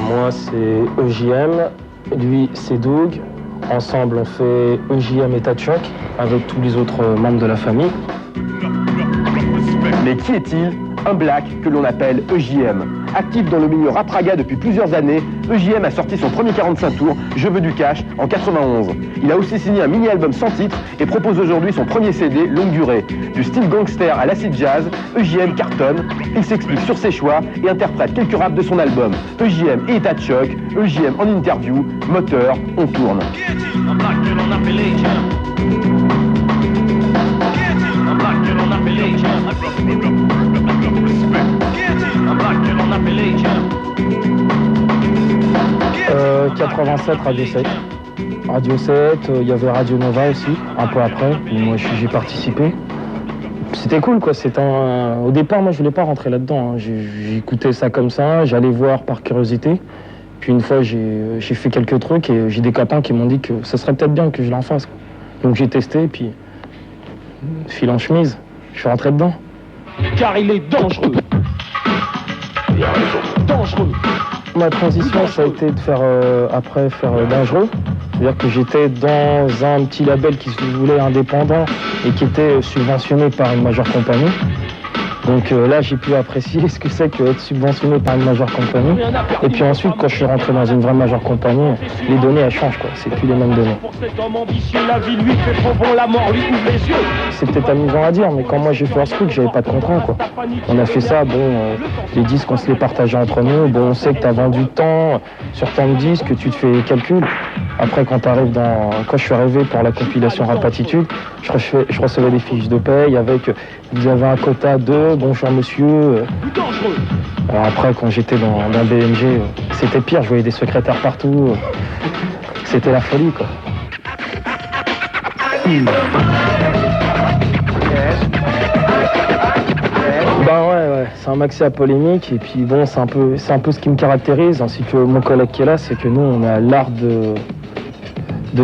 Moi, c'est EJM, lui, c'est Doug. Ensemble, on fait EJM et Tatchok avec tous les autres membres de la famille. Mais qui est-il? Un black que l'on appelle EJM. Actif dans le milieu rap raga depuis plusieurs années, EJM a sorti son premier 45 tours, Je veux du cash, en 91. Il a aussi signé un mini-album sans titre et propose aujourd'hui son premier CD, longue durée. Du style gangster à l'acid jazz, EJM cartonne. Il s'explique sur ses choix et interprète quelques raps de son album. EJM et état de choc, EJM en interview, moteur, on tourne. Euh, 87, Radio 7. Radio 7, il y avait Radio Nova aussi, un peu après, mais moi j'ai participé. C'était cool quoi, au départ moi je voulais pas rentrer là-dedans, hein. J'écoutais ça comme ça, j'allais voir par curiosité. Puis une fois j'ai fait quelques trucs et j'ai des copains qui m'ont dit que ça serait peut-être bien que je l'en fasse, quoi. Donc j'ai testé et puis, fil en chemise, je suis rentré dedans. Car il est dangereux. Dangereux. Ma transition, ça a été de faire Dangereux. C'est-à-dire que j'étais dans un petit label qui se voulait indépendant et qui était subventionné par une majeure compagnie. Donc là, j'ai pu apprécier ce que c'est qu'être subventionné par une majeure compagnie. Et puis ensuite, quand je suis rentré dans une vraie majeure compagnie, les données, elles changent, quoi. C'est plus les mêmes données. C'est peut-être amusant à dire, mais quand moi j'ai fait First Creek, j'avais pas de contrat, quoi. On a fait ça, les disques, on se les partageait entre nous. Bon, on sait que t'as vendu tant sur tant de disques, tu te fais les calculs. Après, quand je suis arrivé pour la compilation Rapatitude, je recevais des fiches de paye avec, vous avez un quota de, bonjour monsieur. Alors après, quand j'étais dans BMG, c'était pire, je voyais des secrétaires partout. C'était la folie, quoi. Ouais, c'est un maxi à polémique et puis bon, c'est un peu ce qui me caractérise, ainsi que mon collègue qui est là, c'est que nous, on a l'art de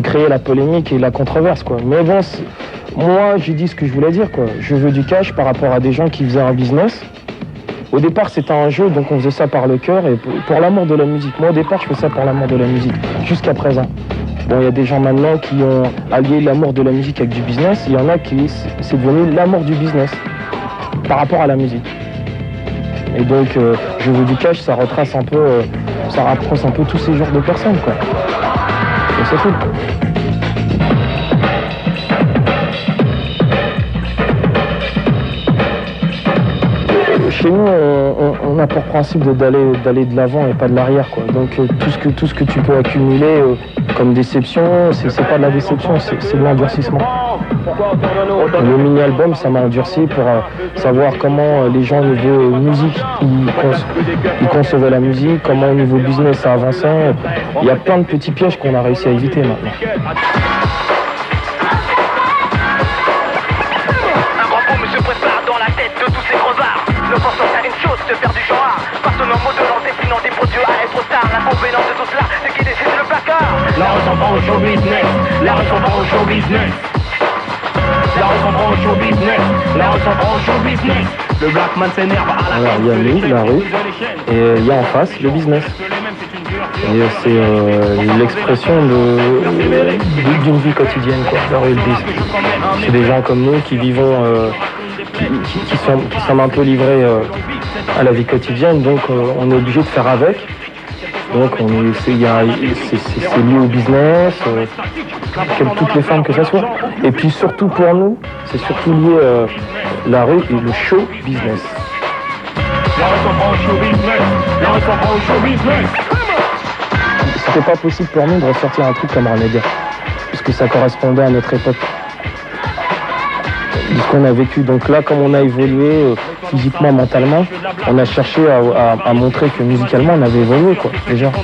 créer la polémique et la controverse, quoi. Mais bon, moi, j'ai dit ce que je voulais dire, quoi. Je veux du cash par rapport à des gens qui faisaient un business. Au départ, c'était un jeu, donc on faisait ça par le cœur et pour l'amour de la musique. Moi, au départ, je fais ça pour l'amour de la musique, jusqu'à présent. Bon, il y a des gens maintenant qui ont allié l'amour de la musique avec du business. Il y en a qui, c'est devenu l'amour du business par rapport à la musique. Et donc, je veux du cash, ça rapproche un peu tous ces genres de personnes, quoi. Et c'est cool. Chez nous, on a pour principe d'aller de l'avant et pas de l'arrière, quoi. Donc tout ce que tu peux accumuler comme déception, c'est pas de la déception, c'est de l'endurcissement. Le mini-album, ça m'a endurci pour savoir comment les gens au niveau musique, ils concevaient la musique, comment au niveau business ça avançait. Il y a plein de petits pièges qu'on a réussi à éviter maintenant. Un grand boom se prépare dans la tête de tous ces crevards. Ne pensant qu'à une chose, se faire du genre. Passonnant, modelant, dessinant des produits à être tard. La combinaison de tout cela, c'est qui décide le placard. La ressemble au show business. La ressemble au show business. La ressemble au show business. La ressemble au show business. Le black man s'énerve à la. Alors il y a nous, la rue, et il y a en face le business. Et c'est l'expression d'une vie quotidienne, quoi, la rue et le business. C'est des gens comme nous qui vivons, qui sont un peu livrés à la vie quotidienne, donc on est obligé de faire avec. Donc c'est lié au business, toutes les formes que ça soit. Et puis surtout pour nous, c'est surtout lié la rue et le show business. C'était pas possible pour nous de ressortir un truc comme Renédia, parce que ça correspondait à notre époque, de ce qu'on a vécu. Donc là, comme on a évolué physiquement, mentalement, on a cherché à montrer que musicalement on avait évolué, quoi, déjà. Pour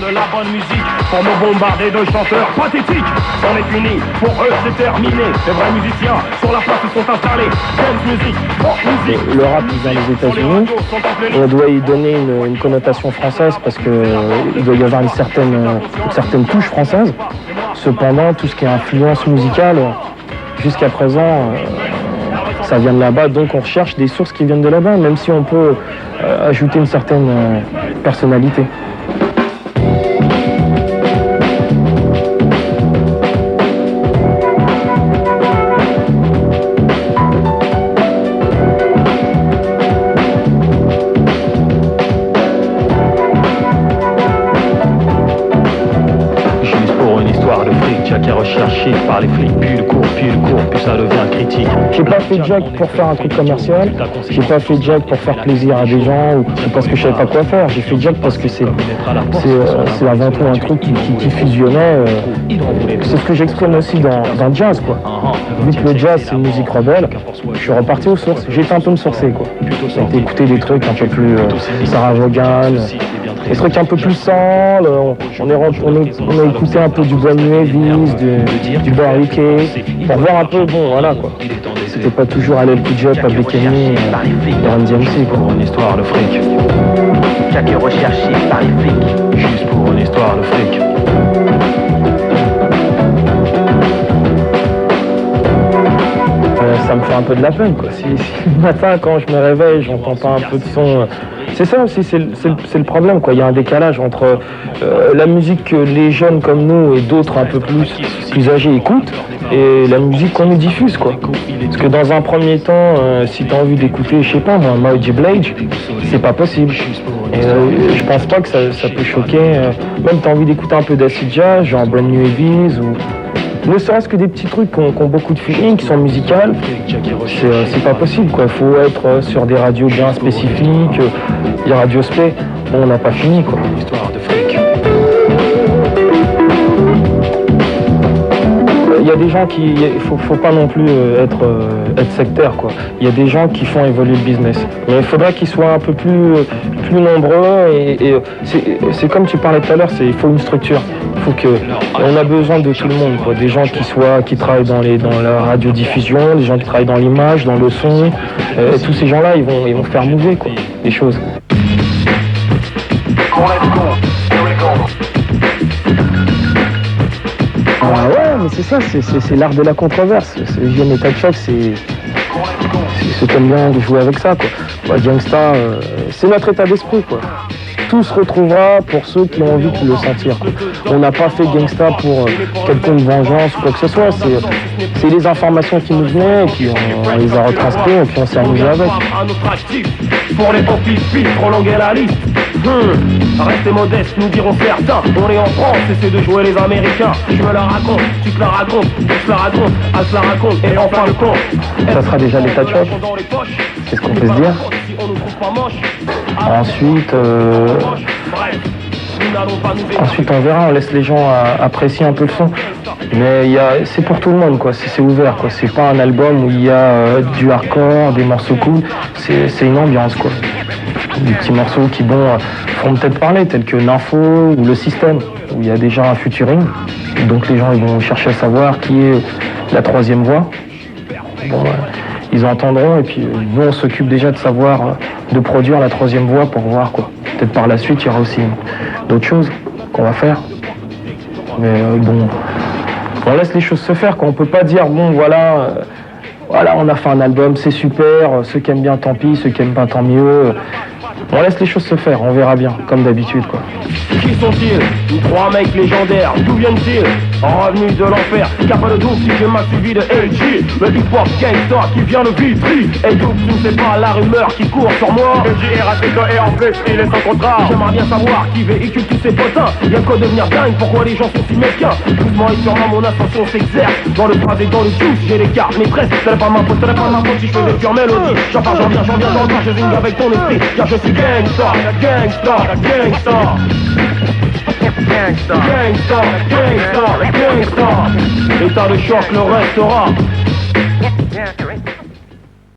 me bombarder de chanteurs pathétiques, c'en est fini, pour eux c'est terminé. Les vrais musiciens sur la place ils sont installés. Dance music, pop music. Le rap il vient des États-Unis, on doit y donner une connotation française parce que il doit y avoir une certaine touche française. Cependant, tout ce qui est influence musicale, jusqu'à présent, ça vient de là-bas, donc on recherche des sources qui viennent de là-bas, même si on peut ajouter une certaine personnalité. Jack est recherché par les flics, puis ça devient critique. J'ai pas fait Jack pour faire un truc commercial, j'ai pas fait Jack pour faire plaisir à des gens ou parce que je savais pas quoi faire. J'ai fait Jack parce que c'est avant tout un truc qui fusionnait. C'est ce que j'exprime aussi dans le jazz, quoi. Vu que le jazz c'est une musique rebelle, je suis reparti aux sources. J'ai été un peu me sourcer, quoi. J'ai été écouter des trucs un peu plus Sarah Vaughan, des trucs un peu plus sales. On a écouté un peu du Brand New Heavies, du Barry Kay, pour voir un peu, bon, voilà, quoi. C'était pas toujours aller le PJ, Public Enemy et Run DMC, quoi. Pour une histoire de fric. Jack est recherché par les flics. Juste pour une histoire de fric. Ça me fait un peu de la peine, quoi. Si le matin, quand je me réveille, j'entends pas un peu de son. C'est ça aussi, c'est le problème, quoi. Il y a un décalage entre la musique que les jeunes comme nous et d'autres un peu plus âgés écoutent et la musique qu'on nous diffuse, quoi. Parce que dans un premier temps, si tu as envie d'écouter, je sais pas, moi, Moji Blade, c'est pas possible. Et je pense pas que ça peut choquer. Même tu as envie d'écouter un peu d'acid jazz, genre Brand New Heavies ou. Ne serait-ce que des petits trucs qui ont beaucoup de feeling, qui sont musicales, c'est pas possible, quoi. Il faut être sur des radios bien spécifiques, les radios spé. Bon, on n'a pas fini, quoi. Histoire de fric. Il y a des gens qui, faut pas non plus être sectaire, quoi. Il y a des gens qui font évoluer le business, mais il faudrait qu'ils soient un peu plus nombreux et c'est comme tu parlais tout à l'heure, il faut une structure. Il faut que on a besoin de tout le monde, quoi. Des gens qui travaillent dans la radiodiffusion, des gens qui travaillent dans l'image, dans le son. Tous ces gens-là, ils vont faire mouver, quoi, les choses. Ah ouais, mais c'est ça, c'est l'art de la controverse. Le jeune état de choc, c'est comme bien de jouer avec ça, quoi. Ouais, Gangsta, c'est notre état d'esprit, quoi. Tout se retrouvera pour ceux qui ont envie de le sentir. On n'a pas fait Gangsta pour quelconque vengeance ou quoi que ce soit. C'est les informations qui nous venaient et puis on les a retranscrites et puis on s'est amusé avec. Pour les offices, prolonger la liste. Restez modeste, nous dirons certains. On est en France, essaie de jouer les Américains. Je me la raconte, tu te la racontes, je te la raconte, elle se la raconte, et enfin le compte. Ça sera déjà l'état de choc. C'est ce qu'on peut se dire. Ensuite, on verra, on laisse les gens apprécier un peu le son. Mais c'est pour tout le monde, quoi. C'est ouvert, quoi. C'est pas un album où il y a du hardcore, des morceaux cool. C'est une ambiance, quoi. Des petits morceaux qui, font peut-être parler, tels que Nympho ou Le Système, où il y a déjà un featuring. Donc les gens ils vont chercher à savoir qui est la troisième voix. Bon, ils entendront et puis nous on s'occupe déjà de savoir, de produire la troisième voix pour voir, quoi. Peut-être par la suite il y aura aussi d'autres choses qu'on va faire. Mais on laisse les choses se faire, quoi. On peut pas dire voilà, on a fait un album, c'est super, ceux qui aiment bien tant pis, ceux qui aiment pas tant mieux. On laisse les choses se faire, on verra bien, comme d'habitude, quoi. Qui sont-ils? Trois mecs légendaires, d'où viennent-ils? Revenus de l'enfer, capable de si j'ai ma suivi de LG, le hip-hop gangsta qui vient de Vitry. Et donc tu ne sais pas la rumeur qui court sur moi. LG est radical et en plus il est sans contrat. J'aimerais bien savoir qui véhicule tous ces potins. Y'a quoi devenir dingue, pourquoi les gens sont si mesquins? Doucement et sûrement mon ascension s'exerce. Dans le phrase et dans le juice, j'ai les cartes maîtresses. Ce n'est pas ma faute, si je fais des pures mélodies. J'en viens, j'en viens, je zing avec ton esprit. Car je suis gangsta, gangsta, gangsta. Gangsta, gangsta, gangsta, gangsta. État de choc, le restera.